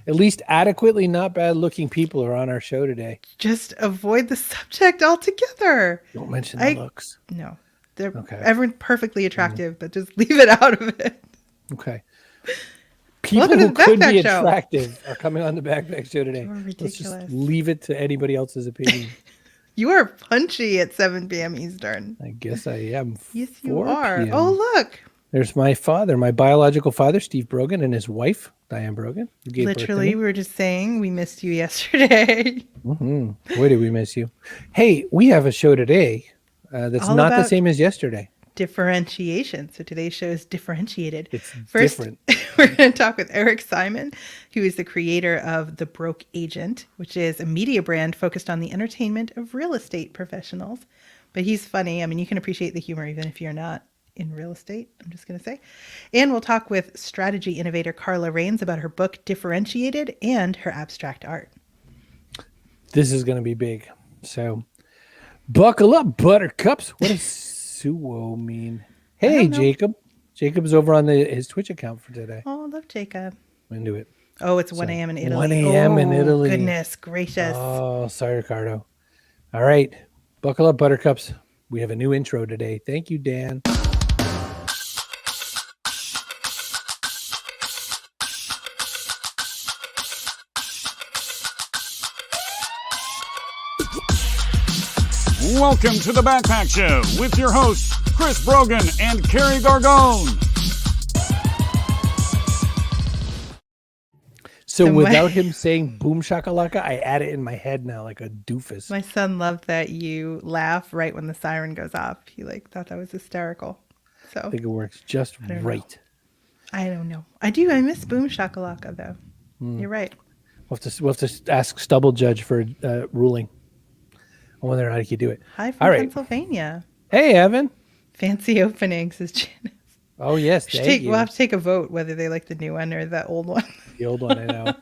At least adequately not bad looking people are on our show today. Just avoid the subject altogether. Don't mention the looks. No. They're Okay. everyone's perfectly attractive, but just leave it out of it. Okay. People Welcome to who the could be Backpack Show. attractive are coming on the Backpack Show today. You are Let's ridiculous. just leave it to anybody else's opinion. You are punchy at 7 p.m. Eastern. I guess I am. Yes, you 4 are. PM. Oh, look. There's my father, my biological father, Steve Brogan, and his wife, Diane Brogan. Who gave Literally, birth we were just saying we missed you yesterday. Boy, did we miss you. Hey, we have a show today that's All not the about same as yesterday. Differentiation. So today's show is differentiated. It's First, different. we're going to talk with Eric Simon, who is the creator of The Broke Agent, which is a media brand focused on the entertainment of real estate professionals. But he's funny. I mean, you can appreciate the humor even if you're not in real estate, I'm just going to say. And we'll talk with strategy innovator Karla about her book Differentiated and her abstract art. This is going to be big. So buckle up, buttercups. What does suo mean? Hey, Jacob. Jacob's over on his Twitch account for today. Oh, I love Jacob. I'm into it. Oh, it's 1 a.m. in Italy. 1 a.m. in Italy. Goodness gracious. Oh, sorry, Ricardo. All right. Buckle up, buttercups. We have a new intro today. Thank you, Dan. Welcome to the Backpack Show with your hosts, Chris Brogan and Carrie Gargone. So without him saying boom shakalaka, I add it in my head now like a doofus. My son loved that you laugh right when the siren goes off. He thought that was hysterical. So I think it works just right. I don't know. I do. I miss boom shakalaka though. You're right. We'll have to ask Stubble Judge for ruling. I wonder how he could do it. Hi from Pennsylvania. Hey, Evan. Fancy openings is Janice. Oh, yes. We'll have to take a vote whether they like the new one or the old one. The old one, I know.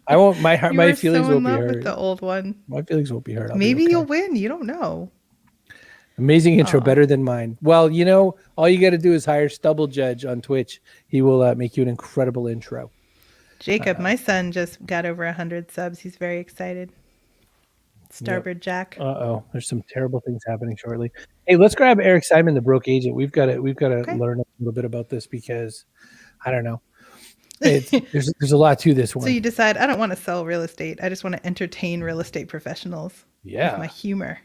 I won't. My feelings won't be hurt. With the old one. My feelings won't be hurt. Maybe you'll win. You don't know. Amazing intro, better than mine. Well, all you got to do is hire Stubble Judge on Twitch. He will make you an incredible intro. Jacob, my son just got over 100 subs. He's very excited. Starboard Jack. Uh-oh. There's some terrible things happening shortly. Hey, let's grab Eric Simon, the Broke Agent. We've got to learn a little bit about this because I don't know. There's a lot to this one. So you decide, I don't want to sell real estate. I just want to entertain real estate professionals. Yeah. With my humor.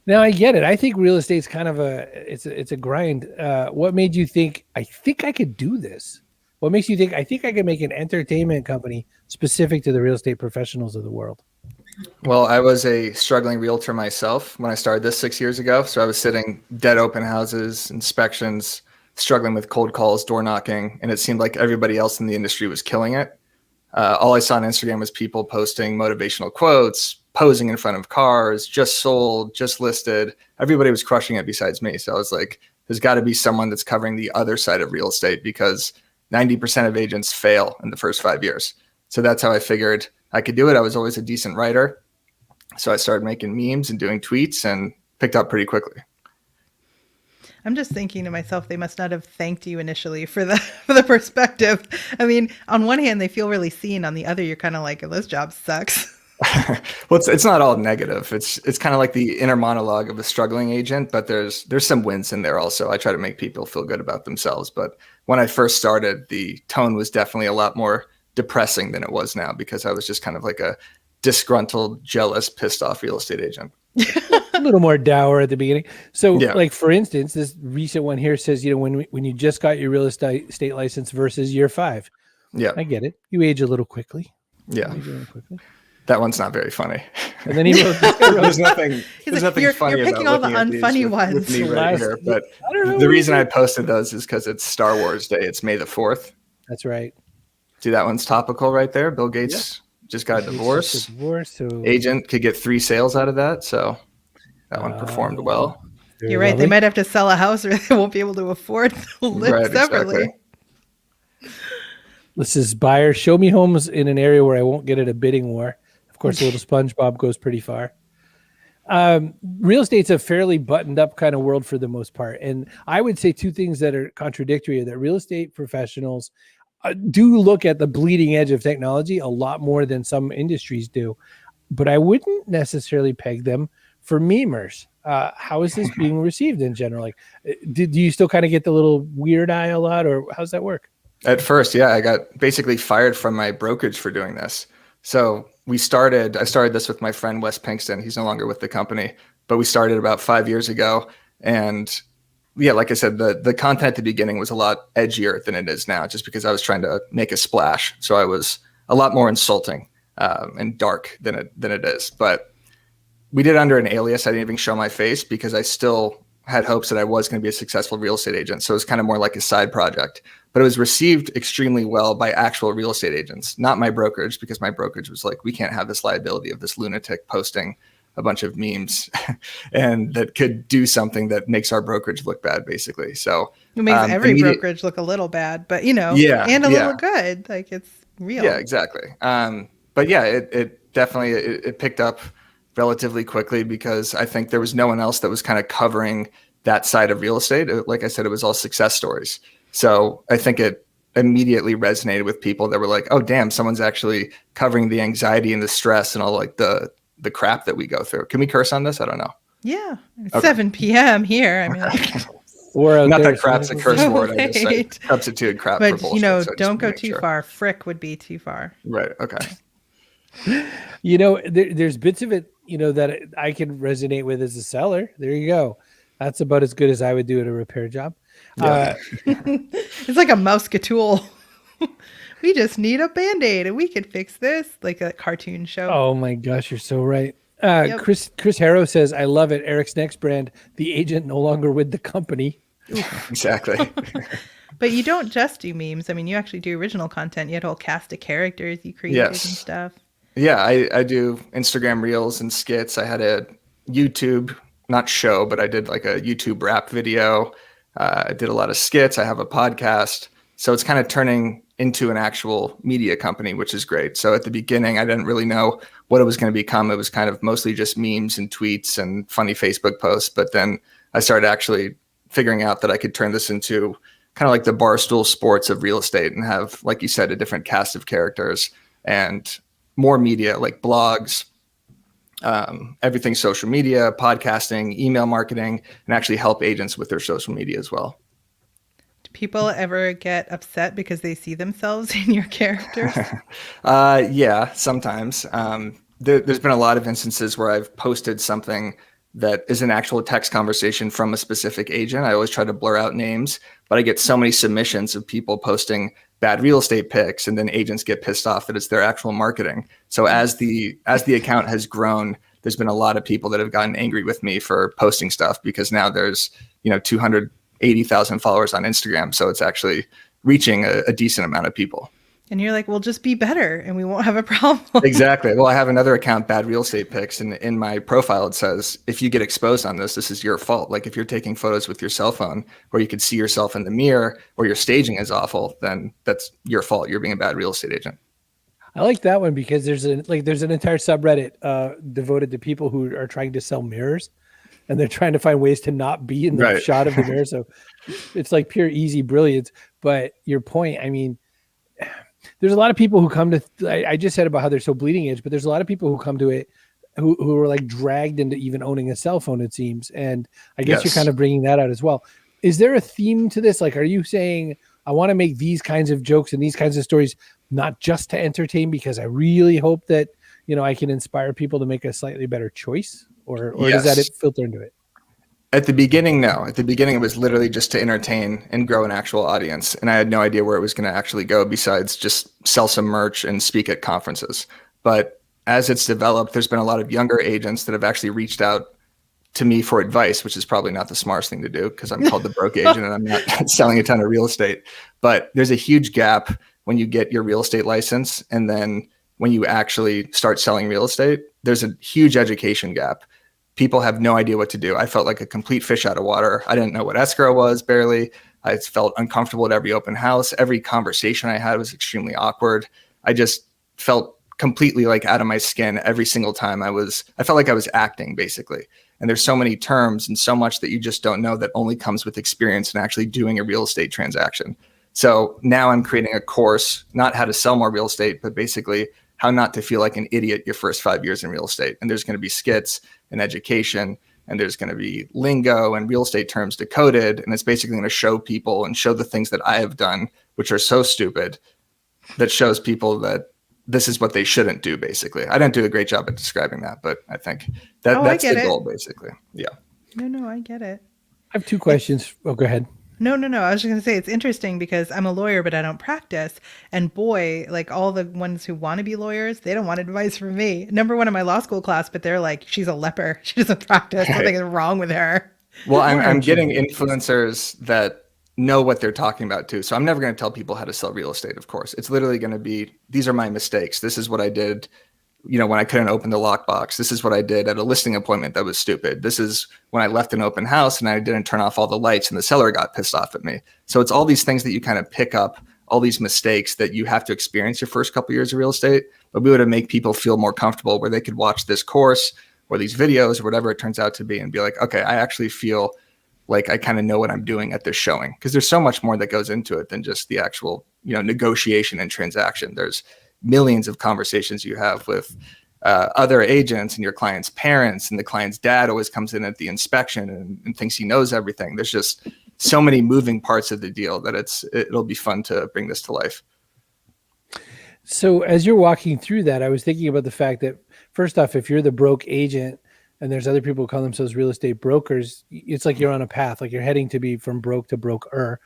Now I get it. I think real estate's kind of it's a grind. What made you think, I think I could do this? What makes you think, I think I could make an entertainment company specific to the real estate professionals of the world? Well, I was a struggling realtor myself when I started this 6 years ago. So I was sitting dead open houses, inspections, struggling with cold calls, door knocking, and it seemed like everybody else in the industry was killing it. All I saw on Instagram was people posting motivational quotes, posing in front of cars, just sold, just listed. Everybody was crushing it besides me. So I was like, there's got to be someone that's covering the other side of real estate because 90% of agents fail in the first 5 years. So that's how I figured I could do it. I was always a decent writer. So I started making memes and doing tweets and picked up pretty quickly. I'm just thinking to myself, they must not have thanked you initially for the perspective. I mean, on one hand, they feel really seen. On the other, you're kind of like, oh, this job sucks. Well, it's not all negative. It's kind of like the inner monologue of a struggling agent, but there's some wins in there also. I try to make people feel good about themselves. But when I first started, the tone was definitely a lot more depressing than it was now because I was just kind of like a disgruntled, jealous, pissed off real estate agent. A little more dour at the beginning. So like, for instance, this recent one here says, when you just got your real estate license versus year 5. Yeah. I get it. You age a little quickly. Yeah. That one's not very funny. And then he wrote, there's nothing funny you're picking all the unfunny ones. With me right here. But the reason I posted those is because it's Star Wars Day. It's May the 4th. That's right. See, that one's topical right there. Bill Gates just got a divorce. So agent could get 3 sales out of that. So that one performed well. You're right. They might have to sell a house or they won't be able to afford to live separately. Exactly. This is buyers show me homes in an area where I won't get at a bidding war. Of course, a little SpongeBob goes pretty far. Real estate's a fairly buttoned up kind of world for the most part. And I would say 2 things that are contradictory are that real estate professionals do look at the bleeding edge of technology a lot more than some industries do, but I wouldn't necessarily peg them for memers. How is this being received in general? Like, do you still kind of get the little weird eye a lot, or how's that work? At first, yeah, I got basically fired from my brokerage for doing this. So I started this with my friend Wes Pinkston. He's no longer with the company, but we started about 5 years ago. And yeah, like I said, the content at the beginning was a lot edgier than it is now, just because I was trying to make a splash. So I was a lot more insulting and dark than it is. But we did it under an alias. I didn't even show my face because I still had hopes that I was going to be a successful real estate agent. So it was kind of more like a side project. But it was received extremely well by actual real estate agents, not my brokerage, because my brokerage was like, we can't have this liability of this lunatic posting a bunch of memes and that could do something that makes our brokerage look bad, basically. So It makes every brokerage look a little bad, but and a little good. Like, it's real. Yeah, exactly. But yeah, it definitely it picked up relatively quickly because I think there was no one else that was kind of covering that side of real estate. Like I said, it was all success stories. So I think it immediately resonated with people that were like, oh, damn, someone's actually covering the anxiety and the stress and all like the crap that we go through. Can we curse on this? I don't know. Yeah. It's 7 p.m. here. I mean, like, not that crap's a curse word. I just substituted crap for bullshit. But, so don't go too far. Frick would be too far. Right. Okay. There's bits of it, that I can resonate with as a seller. There you go. That's about as good as I would do at a repair job. Yeah. It's like a Mousecatool. We just need a Band-Aid and we could fix this, like a cartoon show. Oh my gosh, you're so right. Yep. Chris Harrow says, I love it. Eric's next brand, the agent no longer with the company. Exactly. But you don't just do memes. I mean, you actually do original content. You had a whole cast of characters you created and stuff. Yeah, I do Instagram reels and skits. I had a YouTube, not show, but I did like a YouTube rap video. I did a lot of skits. I have a podcast. So it's kind of turning into an actual media company, which is great. So at the beginning, I didn't really know what it was going to become. It was kind of mostly just memes and tweets and funny Facebook posts. But then I started actually figuring out that I could turn this into kind of like the Barstool Sports of real estate and have, like you said, a different cast of characters and more media like blogs, everything social media, podcasting, email marketing, and actually help agents with their social media as well. Do people ever get upset because they see themselves in your characters? Yeah, sometimes. There's been a lot of instances where I've posted something that is an actual text conversation from a specific agent. I always try to blur out names, but I get so many submissions of people posting bad real estate pics, and then agents get pissed off that it's their actual marketing. So as the account has grown, there's been a lot of people that have gotten angry with me for posting stuff because now there's 280,000 followers on Instagram. So it's actually reaching a decent amount of people. And you're like, well, just be better and we won't have a problem. Exactly. Well, I have another account, Bad Real Estate Pics, and in my profile, it says, if you get exposed on this is your fault. Like if you're taking photos with your cell phone where you could see yourself in the mirror or your staging is awful, then that's your fault. You're being a bad real estate agent. I like that one because there's an entire subreddit devoted to people who are trying to sell mirrors, and they're trying to find ways to not be in the shot of the mirror. So it's like pure easy brilliance. But your point, I mean, there's a lot of people who come to, I just said about how they're so bleeding edge, but there's a lot of people who come to it who are like dragged into even owning a cell phone, it seems. And I guess you're kind of bringing that out as well. Is there a theme to this? Like, are you saying, I want to make these kinds of jokes and these kinds of stories, not just to entertain, because I really hope that, I can inspire people to make a slightly better choice? Or does that filter into it? At the beginning, no. At the beginning, it was literally just to entertain and grow an actual audience. And I had no idea where it was going to actually go besides just sell some merch and speak at conferences. But as it's developed, there's been a lot of younger agents that have actually reached out to me for advice, which is probably not the smartest thing to do because I'm called the broke agent and I'm not selling a ton of real estate. But there's a huge gap when you get your real estate license and then when you actually start selling real estate. There's a huge education gap. People have no idea what to do. I felt like a complete fish out of water. I didn't know what escrow was, barely. I felt uncomfortable at every open house. Every conversation I had was extremely awkward. I just felt completely like out of my skin every single time. I felt like I was acting basically. And there's so many terms and so much that you just don't know that only comes with experience and actually doing a real estate transaction. So now I'm creating a course, not how to sell more real estate, but basically how not to feel like an idiot your first 5 years in real estate. And there's going to be skits and education, and there's going to be lingo and real estate terms decoded. And it's basically going to show people and show the things that I have done, which are so stupid, that shows people that this is what they shouldn't do, basically. I didn't do a great job at describing that, but I think that's the goal, basically. Yeah. No, I get it. I have two questions. Oh, go ahead. No. I was just going to say it's interesting because I'm a lawyer, but I don't practice. And boy, like all the ones who want to be lawyers, they don't want advice from me. Number one in my law school class, but they're like, she's a leper. She doesn't practice. Something is wrong with her. Well, I'm getting influencers that know what they're talking about too. So I'm never going to tell people how to sell real estate, of course. It's literally going to be, these are my mistakes. This is what I did, when I couldn't open the lockbox. This is what I did at a listing appointment that was stupid. This is when I left an open house and I didn't turn off all the lights and the seller got pissed off at me. So it's all these things that you kind of pick up, all these mistakes that you have to experience your first couple of years of real estate. But we want to make people feel more comfortable where they could watch this course or these videos or whatever it turns out to be and be like, okay, I actually feel like I kind of know what I'm doing at this showing. Because there's so much more that goes into it than just the actual, negotiation and transaction. There's millions of conversations you have with other agents and your client's parents, and the client's dad always comes in at the inspection and thinks he knows everything. There's just so many moving parts of the deal that it'll be fun to bring this to life. So as you're walking through that, I was thinking about the fact that, first off, if you're the broke agent and there's other people who call themselves real estate brokers, it's like you're on a path, like you're heading to be from broke to broker.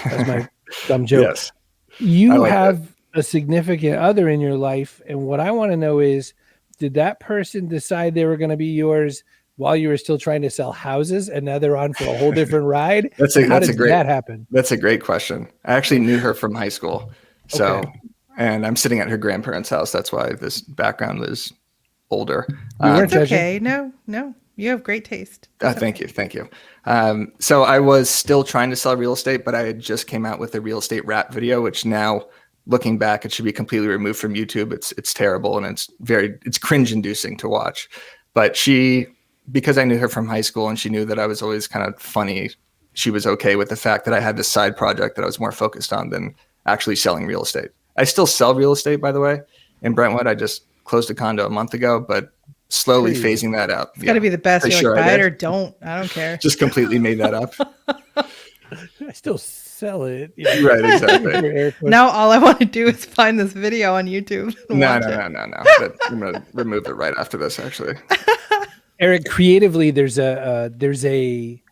That's my dumb joke. Yes. You have a significant other in your life. And what I want to know is, did that person decide they were going to be yours while you were still trying to sell houses, and now they're on for a whole different ride? How did that happen? That's a great question. I actually knew her from high school. So, Okay. And I'm sitting at her grandparents' house. That's why this background is older. We weren't It's judging. okay. No, you have great taste. Thank you. So I was still trying to sell real estate, but I had just came out with a real estate rap video, which now, looking back, it should be completely removed from YouTube. It's terrible and it's cringe inducing to watch. But because I knew her from high school and she knew that I was always kind of funny, she was okay with the fact that I had this side project that I was more focused on than actually selling real estate. I still sell real estate, by the way, in Brentwood. I just closed a condo a month ago, but slowly phasing that out. It's got to be the best. You're sure like, buy it or don't. I don't care. Just completely made that up. I still sell it. Right, exactly. Now all I want to do is find this video on YouTube. No. But I'm going to remove it right after this, actually. Eric, creatively, there's a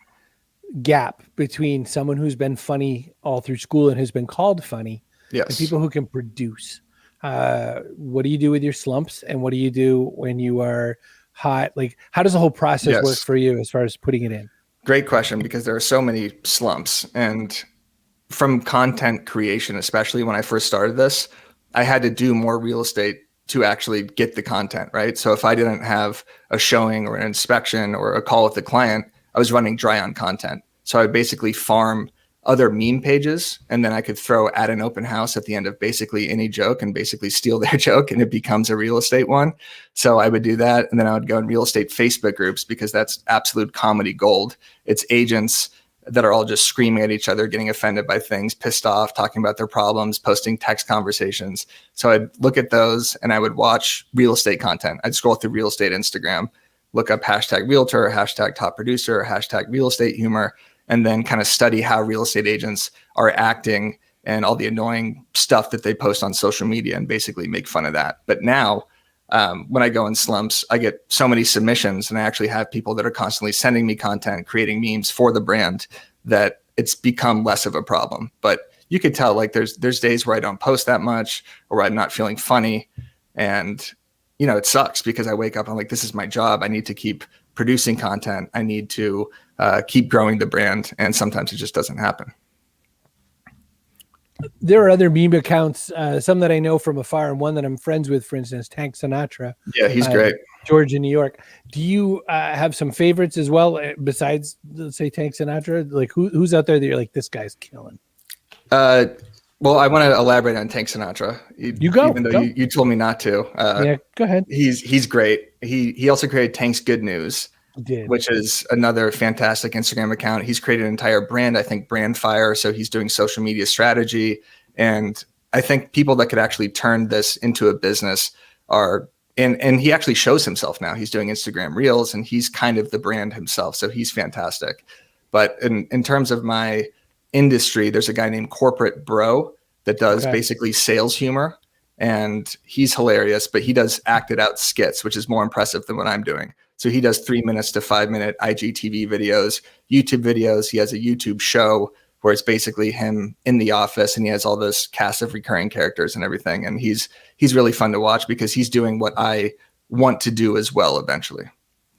gap between someone who's been funny all through school and who's been called funny, and Yes. people who can produce. What do you do with your slumps, and what do you do when you are hot? Like, how does the whole process work for you as far as putting it in? Great question, because there are so many slumps. And from content creation, especially when I first started this, I had to do more real estate to actually get the content, right? So if I didn't have a showing or an inspection or a call with the client, I was running dry on content. So I basically farm other meme pages, and then I could throw at an open house at the end of basically any joke and basically steal their joke, and it becomes a real estate one. So I would do that. And then I would go in real estate Facebook groups, because that's absolute comedy gold. It's agents that are all just screaming at each other, getting offended by things, pissed off, talking about their problems, posting text conversations. So I'd look at those and I would watch real estate content. I'd scroll through real estate Instagram, look up hashtag realtor, hashtag top producer, hashtag real estate humor, and then kind of study how real estate agents are acting and all the annoying stuff that they post on social media and basically make fun of that. But now, when I go in slumps, I get so many submissions, and I actually have people that are constantly sending me content, creating memes for the brand, that it's become less of a problem. But you could tell, like, there's days where I don't post that much, or I'm not feeling funny. And, it sucks, because I wake up, I'm like, this is my job. I need to keep producing content. I need to keep growing the brand. And sometimes it just doesn't happen. There are other meme accounts, some that I know from afar, and one that I'm friends with, for instance, Tank Sinatra. Yeah, he's great. George in New York. Do you have some favorites as well, besides, let's say, Tank Sinatra? Like, who's out there that you're like, this guy's killing? Well, I want to elaborate on Tank Sinatra. You go. Even though you told me not to. Yeah, go ahead. He's great. He also created Tank's Good News, Did. which is another fantastic Instagram account. He's created an entire brand, I think Brand Fire. So he's doing social media strategy. And I think people that could actually turn this into a business are, and he actually shows himself now. He's doing Instagram Reels and he's kind of the brand himself. So he's fantastic. But in terms of my industry, there's a guy named Corporate Bro that does basically sales humor. And he's hilarious, but he does acted out skits, which is more impressive than what I'm doing. So he does 3 minutes to 5 minute IGTV videos, YouTube videos. He has a YouTube show where it's basically him in the office and he has all this cast of recurring characters and everything. And he's really fun to watch because he's doing what I want to do as well eventually.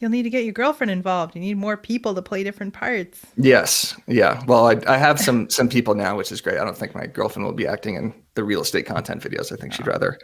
You'll need to get your girlfriend involved. You need more people to play different parts. Yes. Yeah. Well, I have some people now, which is great. I don't think my girlfriend will be acting in the real estate content videos. I think she'd rather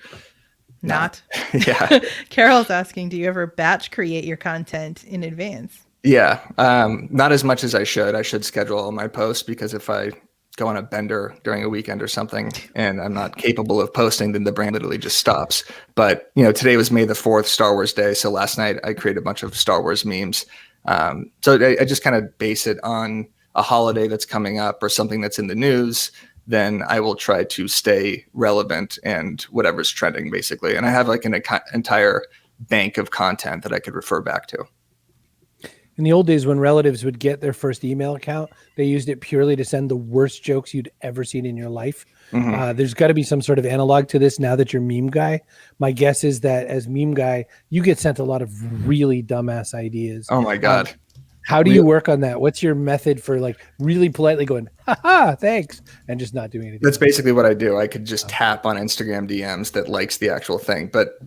not. Yeah. Carol's asking, do you ever batch create your content in advance? Yeah. Not as much as I should. I should schedule all my posts because if I go on a bender during a weekend or something and I'm not capable of posting, then the brand literally just stops. But, today was May the 4th, Star Wars Day. So last night I created a bunch of Star Wars memes. So I just kind of base it on a holiday that's coming up or something that's in the news. Then I will try to stay relevant and whatever's trending basically. And I have like an entire bank of content that I could refer back to. In the old days, when relatives would get their first email account, they used it purely to send the worst jokes you'd ever seen in your life. Mm-hmm. There's got to be some sort of analog to this now that you're meme guy. My guess is that as meme guy, you get sent a lot of really dumbass ideas. Oh my God. How do you work on that? What's your method for like really politely going, haha, thanks, and just not doing anything? That's basically what I do. I could just tap on Instagram DMs that likes the actual thing. But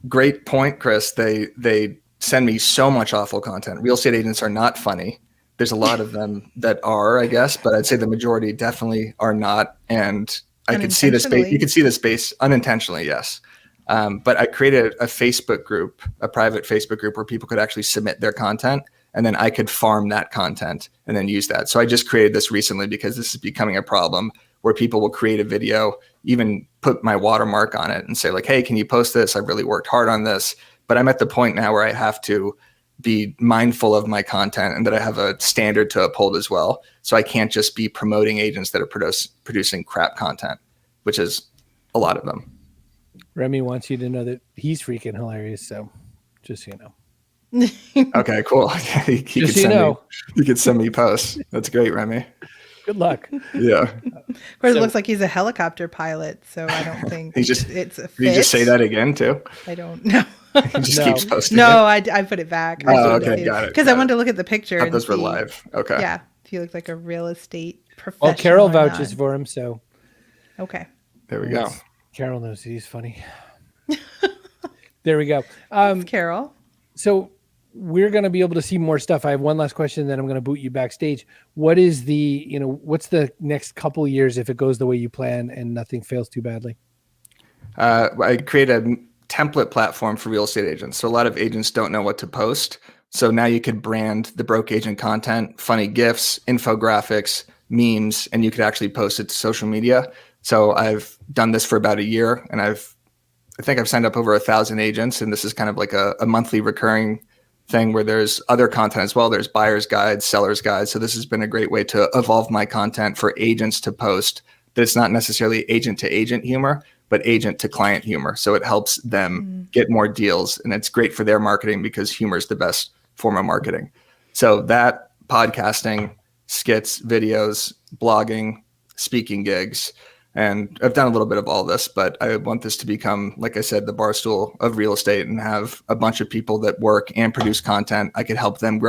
great point, Chris. They send me so much awful content. Real estate agents are not funny. There's a lot of them that are, I guess, but I'd say the majority definitely are not. And I could see this space. You could see the space unintentionally, yes. But I created a Facebook group, a private Facebook group where people could actually submit their content and then I could farm that content and then use that. So I just created this recently because this is becoming a problem where people will create a video, even put my watermark on it and say like, hey, can you post this? I really worked hard on this. But I'm at the point now where I have to be mindful of my content and that I have a standard to uphold as well. So I can't just be promoting agents that are producing crap content, which is a lot of them. Remy wants you to know that he's freaking hilarious. So just so you know. Okay, cool. He could send me posts. That's great, Remy. Good luck. Yeah. Of course, it looks like he's a helicopter pilot, so I don't think it's a fit. Did you just say that again too? I don't know. He just keeps posting. No, I put it back. Okay, got it. Because I wanted to look at the picture. Those were live. Okay. Yeah, he looked like a real estate professional. Well, Carol vouches for him, so. Okay. There we go. Carol knows he's funny. There we go. Carol. So we're going to be able to see more stuff. I have one last question, then I'm going to boot you backstage. What is what's the next couple of years if it goes the way you plan and nothing fails too badly? I create a template platform for real estate agents. So a lot of agents don't know what to post. So now you could brand the broke agent content, funny GIFs, infographics, memes, and you could actually post it to social media. So I've done this for about a year and I think I've signed up over 1,000 agents. And this is kind of like a monthly recurring thing where there's other content as well. There's buyer's guides, seller's guides. So this has been a great way to evolve my content for agents to post that it's not necessarily agent to agent humor, but agent to client humor. So it helps them get more deals. And it's great for their marketing because humor is the best form of marketing. So that podcasting, skits, videos, blogging, speaking gigs, and I've done a little bit of all this, but I want this to become, like I said, the barstool of real estate and have a bunch of people that work and produce content. I could help them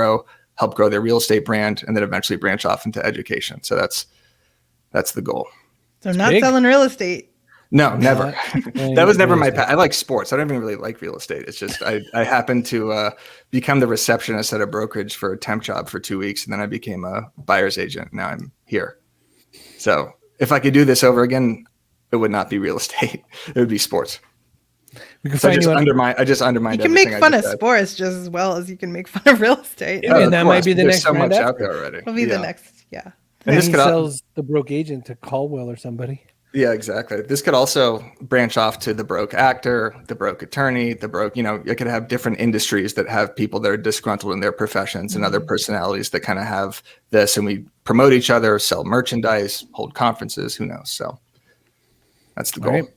help grow their real estate brand, and then eventually branch off into education. So that's the goal. So not selling real estate. No, never. That was never my path. I like sports. I don't even really like real estate. It's just I happened to become the receptionist at a brokerage for a temp job for 2 weeks, and then I became a buyer's agent. Now I'm here. So if I could do this over again, it would not be real estate. It would be sports. We can so find I just undermined. You can make fun of sports just as well as you can make fun of real estate. Yeah, and that might be the next. There's so much out there already. It'll be the next. Yeah. And this sells the broke agent to Caldwell or somebody. Yeah, exactly. This could also branch off to the broke actor, the broke attorney, the broke, it could have different industries that have people that are disgruntled in their professions and other personalities that kind of have this, and we promote each other, sell merchandise, hold conferences, who knows? So that's the All goal. right.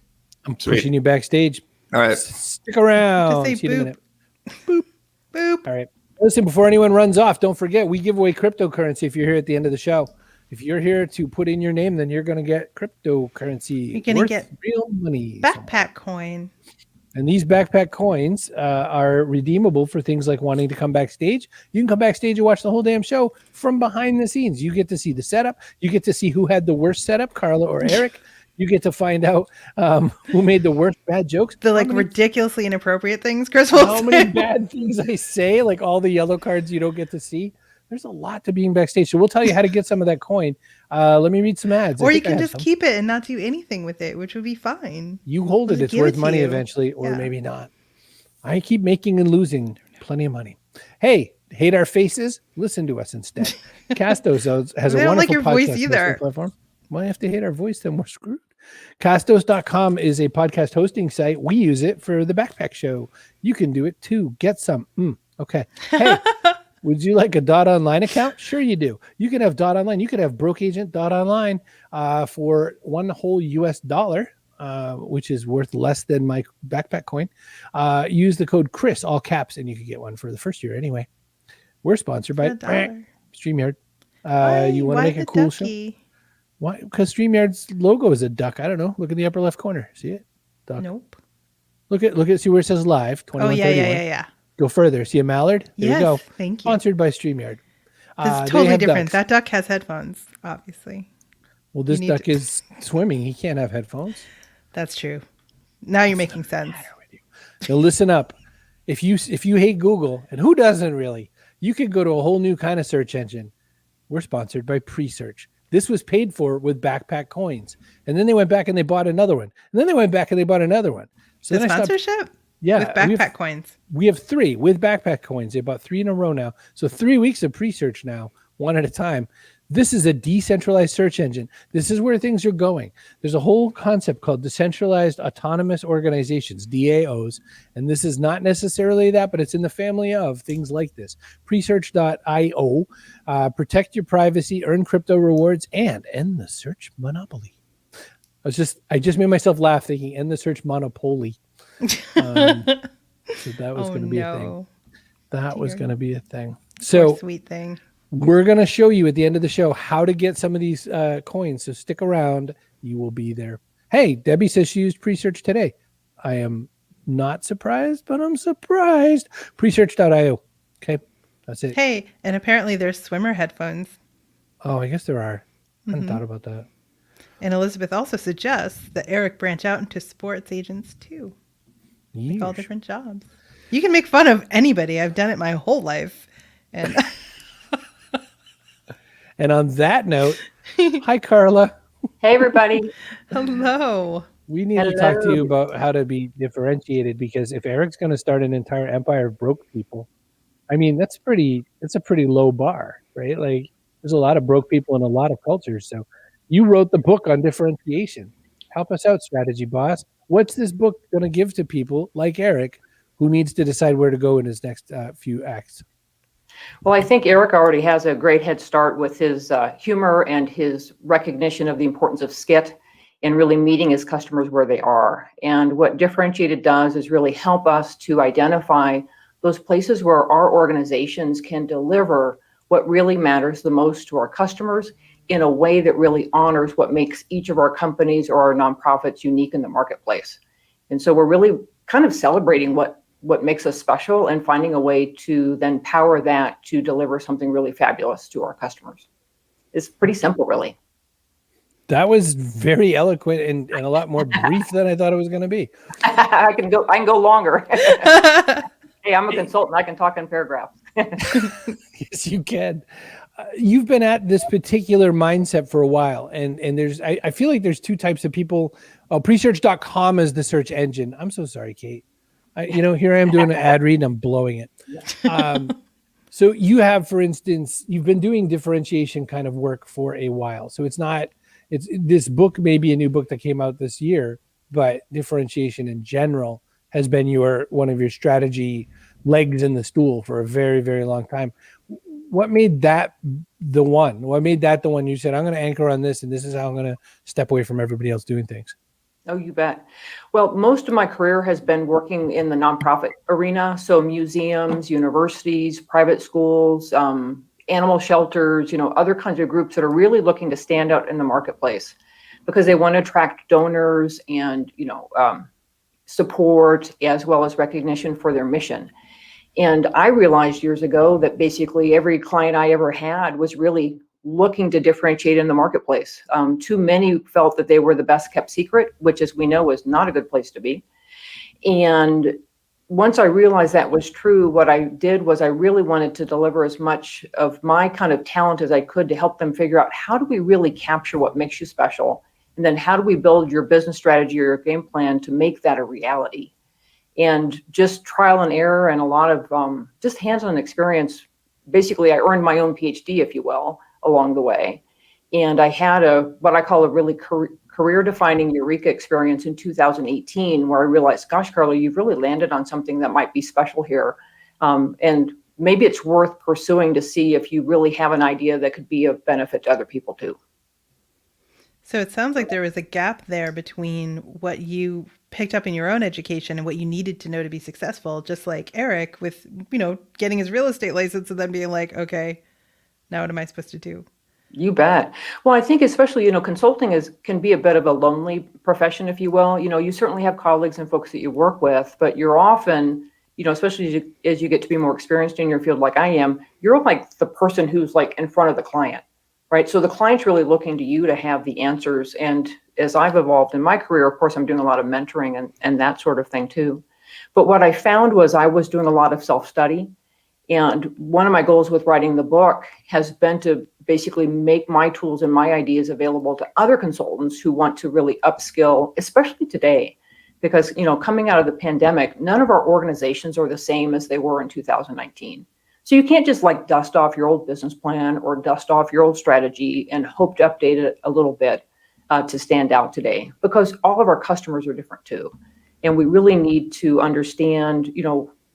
I'm Sweet. pushing you backstage. All right. Stick around. say See you in a boop. minute. Boop. All right. Listen, before anyone runs off, don't forget we give away cryptocurrency if you're here at the end of the show. If you're here to put in your name, then you're going to get cryptocurrency. You're going to worth get real money. backpack coin. And these backpack coins are redeemable for things like wanting to come backstage. You can come backstage and watch the whole damn show from behind the scenes. You get to see the setup. You get to see who had the worst setup, Karla or Eric. You get to find out who made the worst bad jokes. The ridiculously inappropriate things Chris will How say. many bad things I say, like all the yellow cards you don't get to see. There's a lot to being backstage. So we'll tell you how to get some of that coin. Let me read some ads. Or you can just keep it and not do anything with it, which would be fine. You hold it. It's worth money eventually, or maybe not. I keep making and losing plenty of money. Hey, hate our faces? Listen to us instead. Castos has a wonderful podcast voice either. Platform. Why have to hate our voice? Then we're screwed. Castos.com is a podcast hosting site. We use it for the Backpack Show. You can do it too. Get some. Okay. Hey, would you like a .online account? Sure you do. You can have .online. You could have brokeagent.online for $1 whole US, which is worth less than my backpack coin. Use the code Chris, all caps, and you can get one for the first year anyway. We're sponsored by StreamYard. You want to make a cool show? Why? Because StreamYard's logo is a duck. I don't know. Look in the upper left corner. See it? Duck. Nope. Look at see where it says live. 2131. Yeah. Go further. See a mallard? There you go. Thank you. Sponsored by StreamYard. This is totally different. Ducks. That duck has headphones, obviously. Well, this duck is swimming. He can't have headphones. That's true. Now you're making sense. Now listen up. If you hate Google, and who doesn't really, you could go to a whole new kind of search engine. We're sponsored by Presearch. This was paid for with backpack coins. And then they went back and they bought another one. And then they went back and they bought another one. So the sponsorship? Yeah. With backpack coins. We have 3 with backpack coins. They bought 3 in a row now. So 3 weeks of Presearch now, one at a time. This is a decentralized search engine. This is where things are going. There's a whole concept called decentralized autonomous organizations, DAOs. And this is not necessarily that, but it's in the family of things like this. Presearch.io, protect your privacy, earn crypto rewards, and end the search monopoly. I just made myself laugh thinking end the search monopoly. So that was going to be a thing. That was going to be a thing. So sweet thing. We're going to show you at the end of the show how to get some of these coins. So stick around. You will be there. Hey, Debbie says she used Presearch today. I am not surprised, but I'm surprised. Presearch.io. Okay, that's it. Hey, and apparently there's swimmer headphones. Oh, I guess there are. I hadn't thought about that. And Elizabeth also suggests that Eric branch out into sports agents too. Make all different jobs. You can make fun of anybody. I've done it my whole life. And and on that note, hi, Karla. Hey, everybody. Hello. We need to talk to you about how to be differentiated, because if Eric's going to start an entire empire of broke people, I mean, that's a pretty low bar, right? Like, there's a lot of broke people in a lot of cultures. So you wrote the book on differentiation. Help us out, strategy boss. What's this book going to give to people like Eric who needs to decide where to go in his next few acts? Well, I think Eric already has a great head start with his humor and his recognition of the importance of skit and really meeting his customers where they are. And what Differentiated does is really help us to identify those places where our organizations can deliver what really matters the most to our customers in a way that really honors what makes each of our companies or our nonprofits unique in the marketplace. And so we're really kind of celebrating what makes us special and finding a way to then power that to deliver something really fabulous to our customers. It's pretty simple, really. That was very eloquent and a lot more brief than I thought it was going to be. I can go longer. Hey, I'm a consultant. I can talk in paragraphs. Yes, you can. You've been at this particular mindset for a while, and there's I feel like there's 2 types of people. Presearch.com is the search engine. I'm so sorry, Kate. Here I am doing an ad read and I'm blowing it. So you have, for instance, you've been doing differentiation kind of work for a while. So it's not it's this book may be a new book that came out this year, but differentiation in general has been one of your strategy legs in the stool for a very, very long time. What made that the one? What made that the one you said, I'm going to anchor on this, and this is how I'm going to step away from everybody else doing things? Oh, you bet. Well, most of my career has been working in the nonprofit arena. So museums, universities, private schools, animal shelters, other kinds of groups that are really looking to stand out in the marketplace because they want to attract donors and, support as well as recognition for their mission. And I realized years ago that basically every client I ever had was really looking to differentiate in the marketplace. Too many felt that they were the best kept secret, which, as we know, is not a good place to be. And once I realized that was true, what I did was I really wanted to deliver as much of my kind of talent as I could to help them figure out, how do we really capture what makes you special? And then how do we build your business strategy or your game plan to make that a reality? And just trial and error and a lot of just hands-on experience. Basically, I earned my own PhD, if you will, along the way. And I had what I call a really career-defining eureka experience in 2018, where I realized, gosh, Karla, you've really landed on something that might be special here. And maybe it's worth pursuing to see if you really have an idea that could be of benefit to other people too. So it sounds like there was a gap there between what you picked up in your own education and what you needed to know to be successful, just like Eric with, getting his real estate license and then being like, okay, now what am I supposed to do? You bet. Well, I think especially, consulting can be a bit of a lonely profession, if you will. You certainly have colleagues and folks that you work with, but you're often, especially as you get to be more experienced in your field like I am, you're like the person who's like in front of the client, right? So the client's really looking to you to have the answers. And as I've evolved in my career, of course, I'm doing a lot of mentoring and that sort of thing too. But what I found was I was doing a lot of self-study. And one of my goals with writing the book has been to basically make my tools and my ideas available to other consultants who want to really upskill, especially today, because, coming out of the pandemic, none of our organizations are the same as they were in 2019. So you can't just like dust off your old business plan or dust off your old strategy and hope to update it a little bit to stand out today, because all of our customers are different too. And we really need to understand,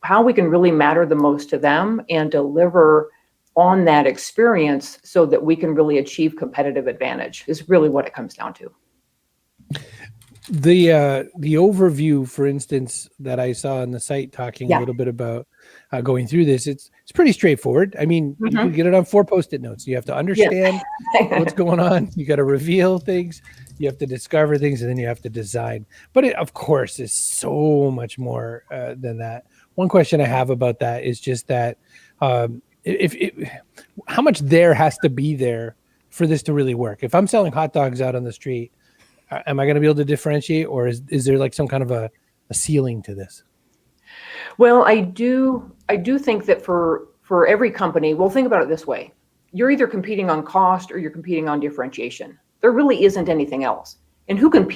how we can really matter the most to them and deliver on that experience so that we can really achieve competitive advantage is really what it comes down to. The overview, for instance, that I saw on the site talking a little bit about going through this, it's pretty straightforward. I mean, you can get it on 4 Post-it notes. You have to understand what's going on. You got to reveal things. You have to discover things, and then you have to design. But it, of course, is so much more than that. One question I have about that is just that how much there has to be there for this to really work? If I'm selling hot dogs out on the street, am I going to be able to differentiate, or is there like some kind of a ceiling to this? Well, I do think that for every company, well, think about it this way. You're either competing on cost or you're competing on differentiation. There really isn't anything else. And who can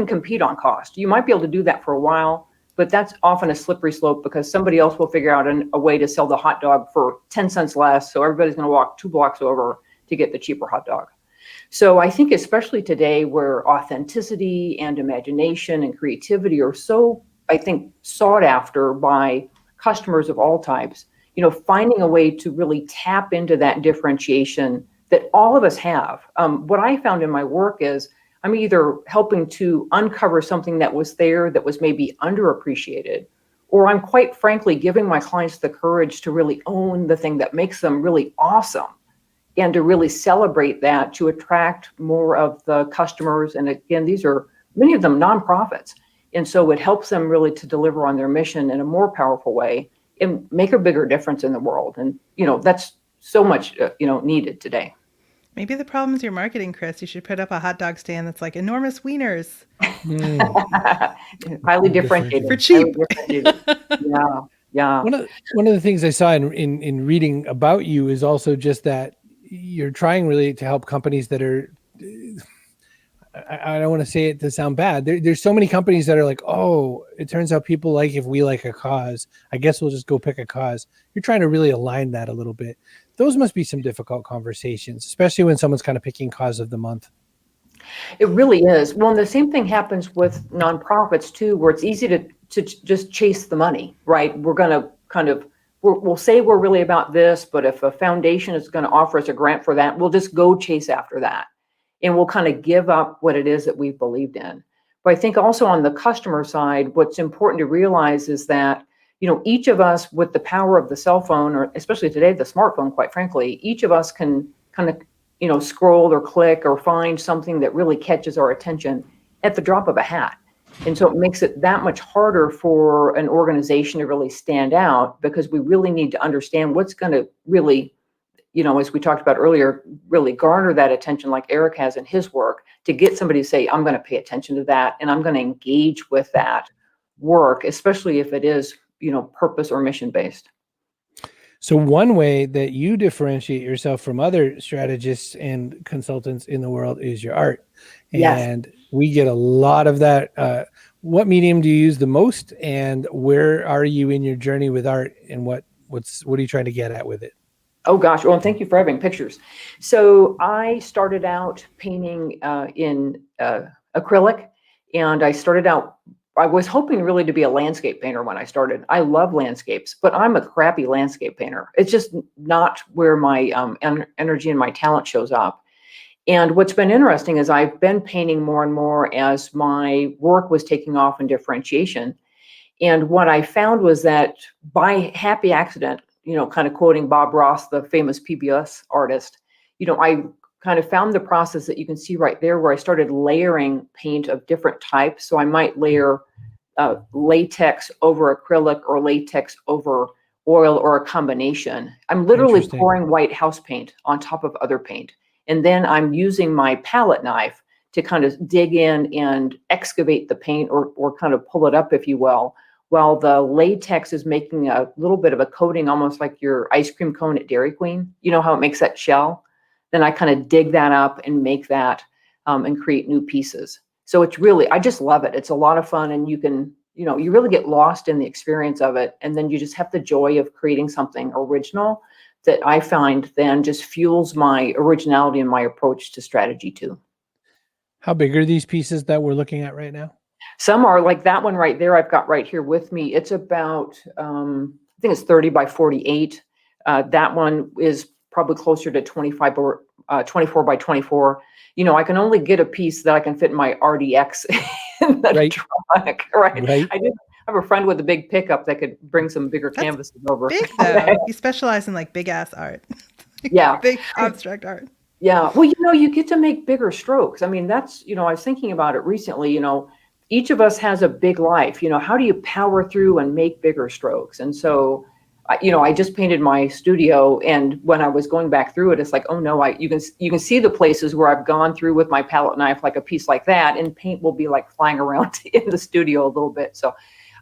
compete on cost? You might be able to do that for a while, but that's often a slippery slope because somebody else will figure out a way to sell the hot dog for 10 cents less. So everybody's going to walk 2 blocks over to get the cheaper hot dog. So I think especially today where authenticity and imagination and creativity are so, I think, sought after by customers of all types, finding a way to really tap into that differentiation that all of us have. What I found in my work is I'm either helping to uncover something that was there that was maybe underappreciated, or I'm quite frankly giving my clients the courage to really own the thing that makes them really awesome and to really celebrate that to attract more of the customers. And again, these are many of them nonprofits. And so it helps them really to deliver on their mission in a more powerful way and make a bigger difference in the world. And, that's so much, needed today. Maybe the problem is your marketing, Chris. You should put up a hot dog stand that's like enormous wieners. Highly differentiated. For cheap. Yeah. One of the things I saw in reading about you is also just that you're trying really to help companies that are, I don't want to say it to sound bad. There's so many companies that are like, oh, it turns out people like if we like a cause, I guess we'll just go pick a cause. You're trying to really align that a little bit. Those must be some difficult conversations, especially when someone's kind of picking cause of the month. It really is. Well, and the same thing happens with nonprofits too, where it's easy to just chase the money, right? We're going to we'll say we're really about this, but if a foundation is going to offer us a grant for that, we'll just go chase after that. And we'll kind of give up what it is that we've believed in. But I think also on the customer side, what's important to realize is that, each of us with the power of the cell phone, or especially today, the smartphone, quite frankly, each of us can kind of, scroll or click or find something that really catches our attention at the drop of a hat. And so it makes it that much harder for an organization to really stand out, because we really need to understand what's going to really, as we talked about earlier, really garner that attention like Eric has in his work, to get somebody to say, I'm going to pay attention to that and I'm going to engage with that work, especially if it is, purpose or mission based. So one way that you differentiate yourself from other strategists and consultants in the world is your art. Yes. And we get a lot of that. What medium do you use the most, and where are you in your journey with art, and what are you trying to get at with it? Oh gosh, well, and thank you for having pictures. So I started out painting in acrylic, and I was hoping really to be a landscape painter when I started. I love landscapes, but I'm a crappy landscape painter. It's just not where my energy and my talent shows up. And what's been interesting is I've been painting more and more as my work was taking off in differentiation. And what I found was that by happy accident, kind of quoting Bob Ross, the famous PBS artist, I kind of found the process that you can see right there, where I started layering paint of different types. So I might layer latex over acrylic, or latex over oil, or a combination. I'm literally pouring white house paint on top of other paint. And then I'm using my palette knife to kind of dig in and excavate the paint, or kind of pull it up, if you will, while the latex is making a little bit of a coating, almost like your ice cream cone at Dairy Queen. You know how it makes that shell? Then I kind of dig that up and make that and create new pieces. So it's really, I just love it. It's a lot of fun, and you can, you really get lost in the experience of it. And then you just have the joy of creating something original that I find then just fuels my originality and my approach to strategy too. How big are these pieces that we're looking at right now? Some are like that one right there I've got right here with me. It's about, I think it's 30 by 48. That one is probably closer to 25 or 24 by 24. I can only get a piece that I can fit in my RDX in the truck, right? I do have a friend with a big pickup that could bring some bigger canvases over. Big though. You specialize in like big ass art. Yeah. Big abstract art. Yeah. Well, you get to make bigger strokes. I mean, that's, I was thinking about it recently, each of us has a big life. How do you power through and make bigger strokes? And so, I just painted my studio, and when I was going back through it, it's like, oh no, you can see the places where I've gone through with my palette knife, like a piece like that, and paint will be like flying around in the studio a little bit. So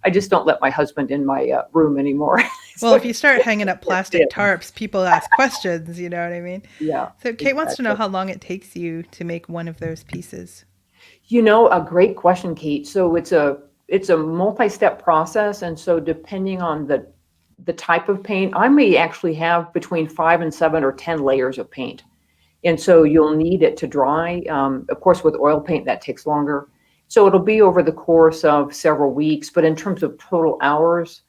I just don't let my husband in my room anymore. Well, if you start hanging up plastic tarps, people ask questions, you know what I mean? Yeah. So Kate wants to know how long it takes you to make one of those pieces. A great question, Kate. So it's a multi-step process. And so depending on the type of paint, I may actually have between 5 and 7 or 10 layers of paint. And so you'll need it to dry. Of course, with oil paint, that takes longer. So it'll be over the course of several weeks. But in terms of total hours,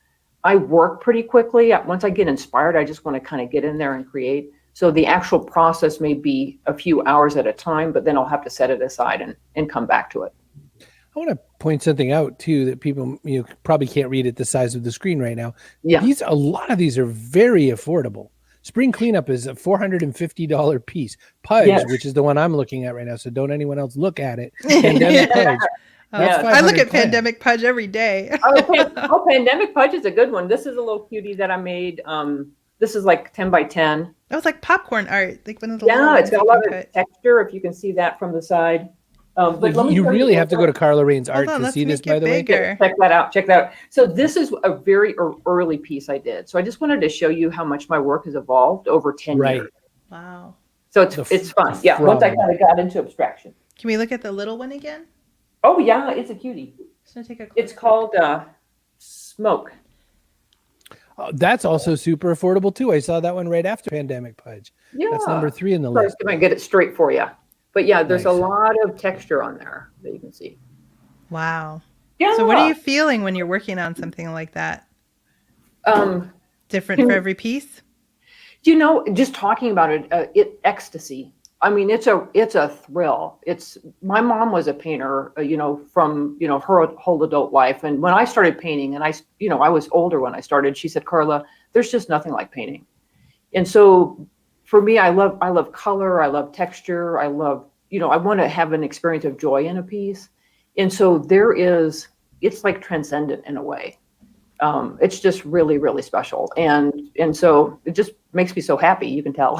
I work pretty quickly. Once I get inspired, I just want to kind of get in there and create. So the actual process may be a few hours at a time, but then I'll have to set it aside and come back to it. I want to point something out too that people probably can't read at the size of the screen right now. Yeah. A lot of these are very affordable. Spring Cleanup is a $450 piece. Pudge, Yes. which is the one I'm looking at right now, so don't anyone else look at it. Pandemic Pudge. That's I look at $500. Pandemic Pudge every day. Pandemic Pudge is a good one. This is a little cutie that I made. This is like 10 by 10. That was like popcorn art. Like one of the it's got a lot of texture, if you can see that from the side. But you really have to go to Karla Rain's art to see this, by the way. Check that out. So this is a very early piece I did. So I just wanted to show you how much my work has evolved over 10 years. Wow. So it's fun. Yeah, once I kind of got into abstraction. Can we look at the little one again? Oh, yeah, it's a cutie. It's called Smoke. That's also super affordable too. I saw that one right after Pandemic Pudge. Yeah. That's number 3 in the list. I'm going to get it straight for you. But yeah, there's a Nice. lot of texture on there that you can see. Wow. Yeah. So what are you feeling when you're working on something like that? Um, Different for every piece? just talking about it ecstasy. I mean, it's a thrill. My mom was a painter, from, her whole adult life. And when I started painting, and I was older when I started, she said, Karla, there's just nothing like painting. And so for me, I love color. I love texture. I want to have an experience of joy in a piece. And so it's like transcendent in a way. It's just really, really special. And so it just makes me so happy. You can tell.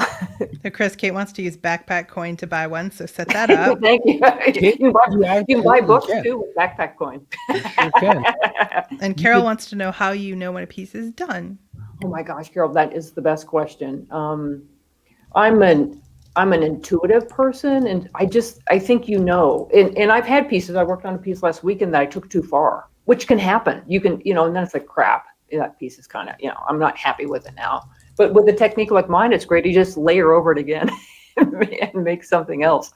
So Chris, Kate wants to use backpack coin to buy one, so set that up. Thank you. You can buy books too with backpack coin. You sure can. And Carol wants to know how you know when a piece is done. Oh my gosh, Carol, that is the best question. I'm an intuitive person, and I think and I've had pieces. I worked on a piece last weekend that I took too far, which can happen. You can, and then it's like crap. That piece is kind of, I'm not happy with it now. But with a technique like mine, it's great. You just layer over it again and make something else.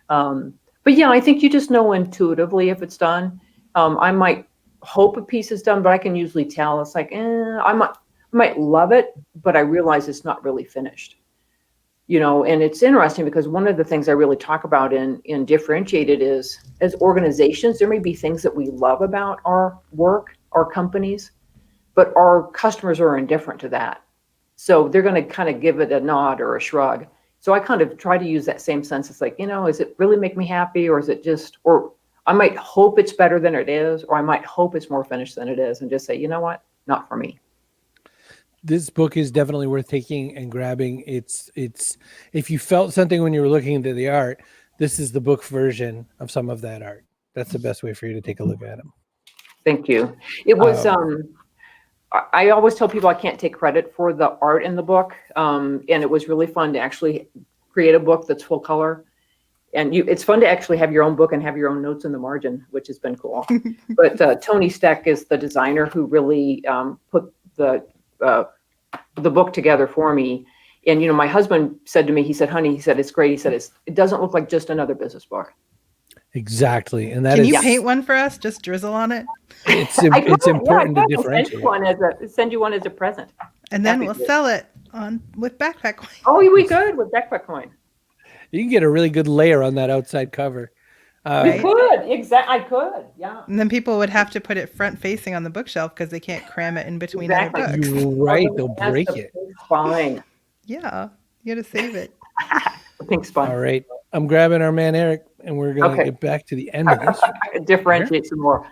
But yeah, I think you just know intuitively if it's done. I might hope a piece is done, but I can usually tell. It's like, I might love it, but I realize it's not really finished. And it's interesting because one of the things I really talk about in Differentiated is, as organizations, there may be things that we love about our work, our companies, but our customers are indifferent to that. So they're going to kind of give it a nod or a shrug. So I kind of try to use that same sense. It's like, is it really make me happy, or is it just, or I might hope it's better than it is, or I might hope it's more finished than it is, and just say, you know what, not for me. This book is definitely worth taking and grabbing. It's if you felt something when you were looking into the art, this is the book version of some of that art. That's the best way for you to take a look at them. Thank you. It was, I always tell people I can't take credit for the art in the book. And it was really fun to actually create a book that's full color. And it's fun to actually have your own book and have your own notes in the margin, which has been cool. But Tony Steck is the designer who really put the book together for me. And, my husband said to me, he said, honey, it's great. He said, it doesn't look like just another business book. Exactly. And that Can is, you paint one for us? Just drizzle on it. it's important to differentiate. Send you one as a present. And then we'll sell it with backpack coin. Oh, we could with backpack coin. You can get a really good layer on that outside cover. Right? Could. Exactly. I could. Yeah. And then people would have to put it front facing on the bookshelf because they can't cram it in between Exactly. other books. You're right. They'll break it. Spine. Yeah. You got to save it. The pink spine. All right. I'm grabbing our man, Eric, and we're going to get back to the end of this. Differentiate some more.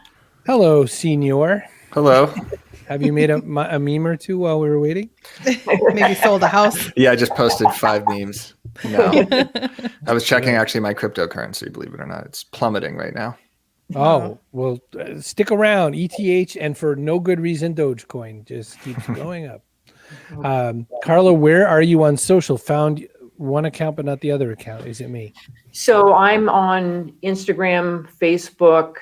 Hello, senor. Hello. Have you made a meme or two while we were waiting? Maybe sold a house. Yeah, I just posted 5 memes. No. I was checking actually my cryptocurrency, believe it or not. It's plummeting right now. Oh, well, stick around. ETH, and for no good reason, Dogecoin just keeps going up. Karla, where are you on social? Found one account, but not the other account. Is it me? So I'm on Instagram, Facebook,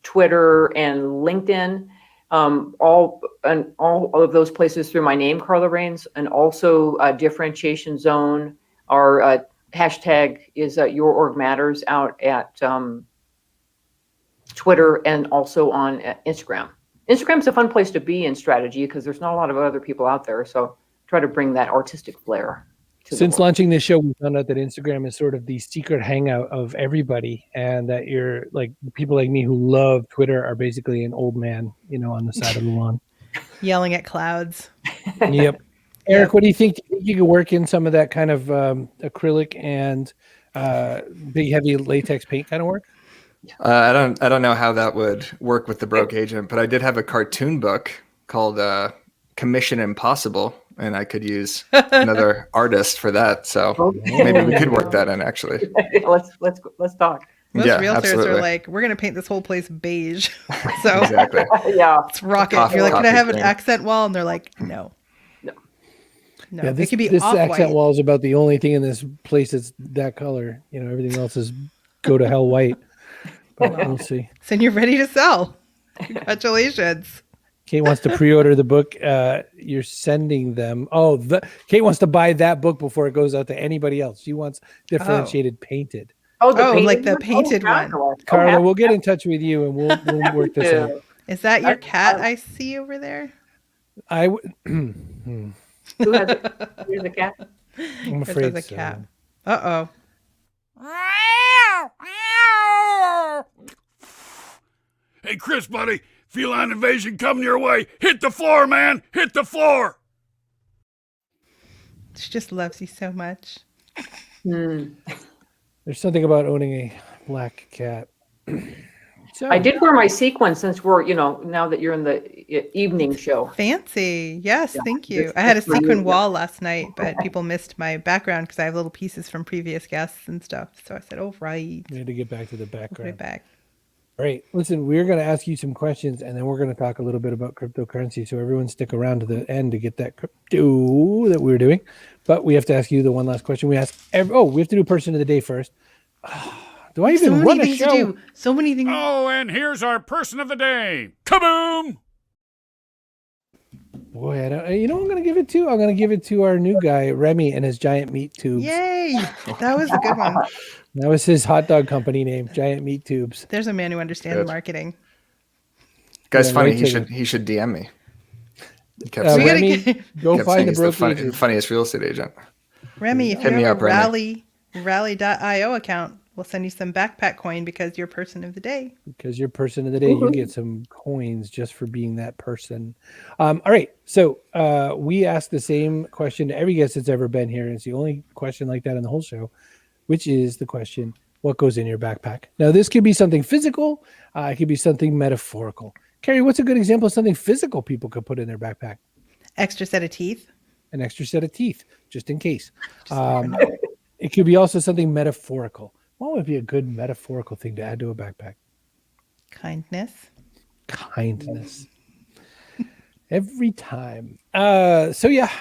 Twitter, and LinkedIn. All of those places through my name, Karla Rains, and also Differentiation Zone. Our hashtag is Your Org Matters out at Twitter and also on Instagram. Instagram's a fun place to be in strategy because there's not a lot of other people out there. So try to bring that artistic flair. Since launching this show, we found out that Instagram is sort of the secret hangout of everybody, and that you're like people like me who love Twitter are basically an old man, on the side of the lawn, Yelling at clouds. Yep. Eric, what do you think? Do you think you could work in some of that kind of acrylic and big, heavy latex paint kind of work? I don't know how that would work with the broke agent, but I did have a cartoon book called Commission Impossible, and I could use another artist for that. So maybe we could work that in actually. Let's talk. Most Yeah, realtors absolutely. are like, we're going to paint this whole place beige. So Exactly. Yeah. let's rock it. Coffee- You're like, can I coffee have an cream. accent wall? And they're like, no. No, Yeah, it could be this off-white. accent wall is about the only thing in this place that's that color. Everything else is go to hell white. But we'll see. So you're ready to sell. Congratulations. Kate wants to pre-order the book. You're sending them. Kate wants to buy that book before it goes out to anybody else. She wants Differentiated painted. Oh, the Oh, painted like the one? painted one. Fabulous. Oh, Karla, we'll get happy in touch with you and we'll work this out. to. Is that your I- cat I see over there? I w- Who has it? Here's a cat. I'm Chris has afraid a so. cat. Uh-oh. Hey, Chris, buddy, feline invasion coming your way. Hit the floor, man. Hit the floor. She just loves you so much. Hmm. There's something about owning a black cat. So, I did wear my sequin since we're, now that you're in the evening show. Fancy. Yes, Yeah, thank you. this- I had a this for you, sequin yeah. wall last night, but people missed my background because I have little pieces from previous guests and stuff. So I said, oh, right. we had to get back to the I'll put background. it back. All right. Listen, we're going to ask you some questions and then we're going to talk a little bit about cryptocurrency. So everyone stick around to the end to get that crypto that we're doing. But we have to ask you the one last question. We have to do person of the day first. Do I even So run many a things to show? do. So many things. Oh, and here's our person of the day. Kaboom! Boy, I don't, you know what I'm going to give it to? I'm going to give it to our new guy, Remy, and his giant meat tubes. Yay. That was a good one. That was his hot dog company name, Giant Meat Tubes. There's a man who understands Good. marketing. Guy's Yeah, funny. right He to the- should DM me. He kept Uh, We saying, gotta Remy, get- go kept find saying the he's broke agent. funniest real estate agent. Remy, if you Hit me have up, a Remy. rally.io account, we'll send you some backpack coin because you're person of the day. Because you're person of the day, you get some coins just for being that person. All right. So we ask the same question to every guest that's ever been here. It's the only question like that in the whole show, which is the question, what goes in your backpack? Now, this could be something physical. It could be something metaphorical. Carrie, what's a good example of something physical people could put in their backpack? Extra set of teeth. An extra set of teeth, just in case. It could be also something metaphorical. What would be a good metaphorical thing to add to a backpack? Kindness. Kindness. Every time. So yeah,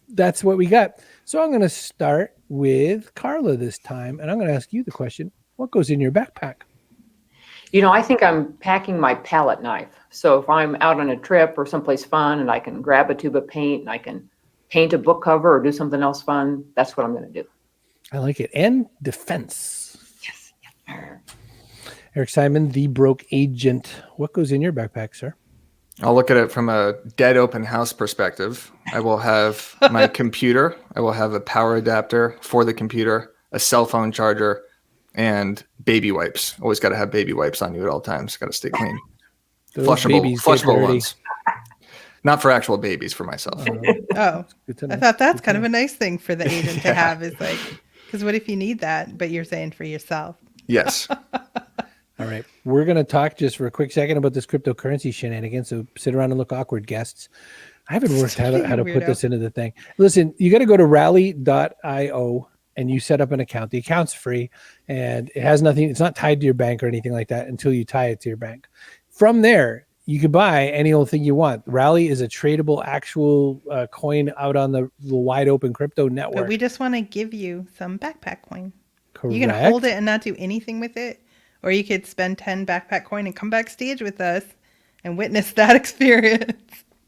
that's what we got. So I'm going to start with Karla this time, and I'm going to ask you the question, what goes in your backpack? I think I'm packing my palette knife. So if I'm out on a trip or someplace fun and I can grab a tube of paint and I can paint a book cover or do something else fun, that's what I'm going to do. I like it. And defense. Yes. Eric Simon, the broke agent. What goes in your backpack, sir? I'll look at it from a dead open house perspective. I will have my computer. I will have a power adapter for the computer, a cell phone charger, and baby wipes. Always got to have baby wipes on you at all times. Got to stay clean. Those babies get Flushable dirty. ones. Not for actual babies, for myself. Oh, Good to I know. thought that's kind of a nice thing for the agent to have is like, because what if you need that, but you're saying for yourself? Yes. All right. We're going to talk just for a quick second about this cryptocurrency shenanigans. So sit around and look awkward, guests. I haven't worked out how to put this into the thing. Listen, you got to go to rally.io and you set up an account. The account's free and it has nothing. It's not tied to your bank or anything like that until you tie it to your bank. From there, you can buy any old thing you want. Rally is a tradable actual coin out on the wide open crypto network. But we just want to give you some backpack coin. Correct. You can hold it and not do anything with it. Or you could spend 10 backpack coin and come backstage with us and witness that experience.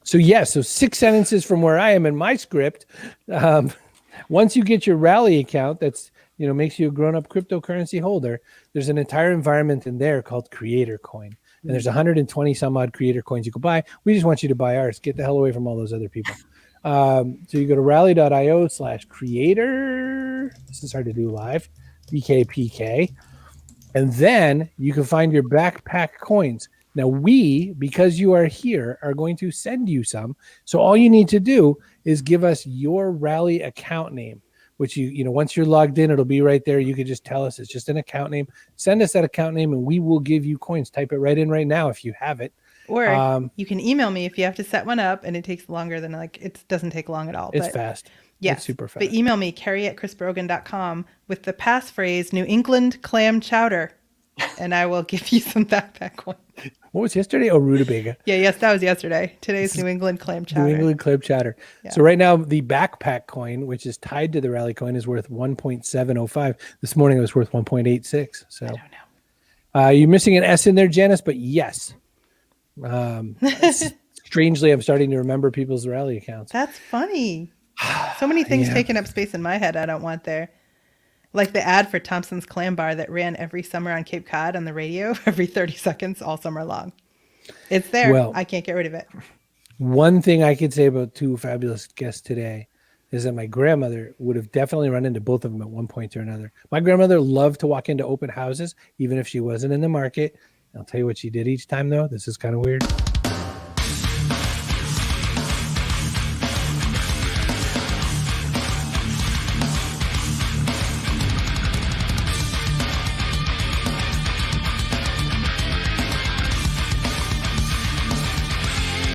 So yes, so 6 sentences from where I am in my script. Once you get your Rally account, that's makes you a grown-up cryptocurrency holder. There's an entire environment in there called Creator Coin, and there's 120 some odd Creator Coins you can buy. We just want you to buy ours. Get the hell away from all those other people. So you go to rally.io/creator. This is hard to do live. BKPK. And then you can find your backpack coins. Now we, because you are here, are going to send you some. So all you need to do is give us your Rally account name, which once you're logged in, it'll be right there. You can just tell us it's just an account name. Send us that account name and we will give you coins. Type it right in right now if you have it. Or you can email me if you have to set one up and it takes longer than it doesn't take long at all. It's but fast. Yes, It's super fast. But email me, Carrie@chrisbrogan.com with the passphrase New England clam chowder, and I will give you some backpack coin. What was yesterday? Oh, rutabaga. Yes, that was yesterday. Today's New England clam chowder. New England club chatter. Yeah. So right now the backpack coin, which is tied to the Rally coin, is worth 1.705. This morning it was worth 1.86. So I don't know. you're missing an S in there, Janice, but yes. Strangely, I'm starting to remember people's Rally accounts. That's funny. So many things Yeah. taking up space in my head I don't want there. Like the ad for Thompson's Clam Bar that ran every summer on Cape Cod on the radio, every 30 seconds all summer long. It's there. Well, I can't get rid of it. one thing I could say about two fabulous guests today is that my grandmother would have definitely run into both of them at one point or another. My grandmother loved to walk into open houses, even if she wasn't in the market. I'll tell you what she did each time, though. This is kind of weird.